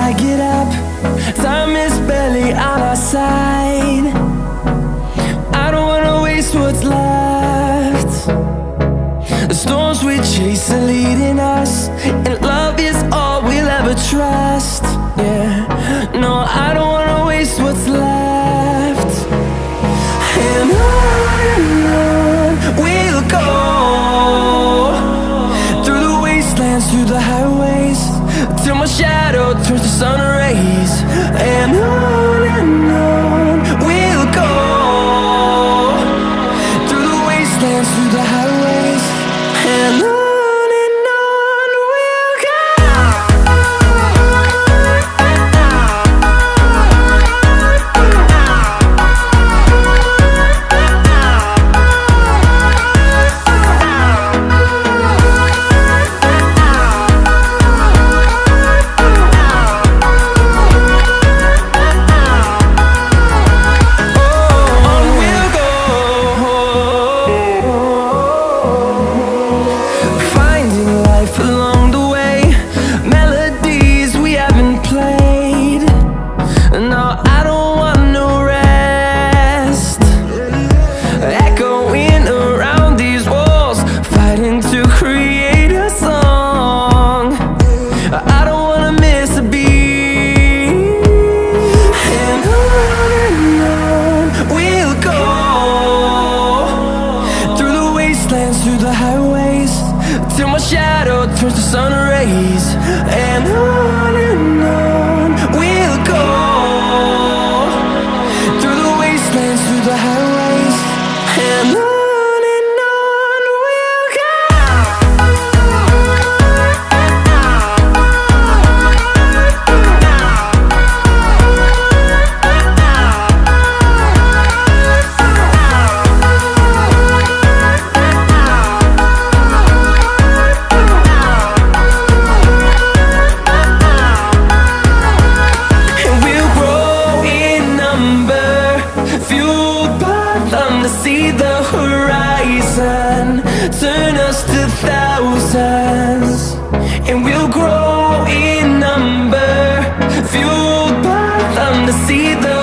I get up, time is barely on our side. I don't wanna waste what's left. The storms we chase are leading us, and love is all we'll ever trust. Yeah, no, I don't wanna waste what's left. And on we'll go, through the wastelands, through the highways, till my shadow turns to sun rays. And on we'll go, through the wastelands, through the highways, and on we'll go. Through the highways, till my shadow turns to sun rays. And on we'll go, through the wastelands, through the highways, and on we'll go. To see the horizon turn us to thousands, and we'll grow in number, fueled by them to see the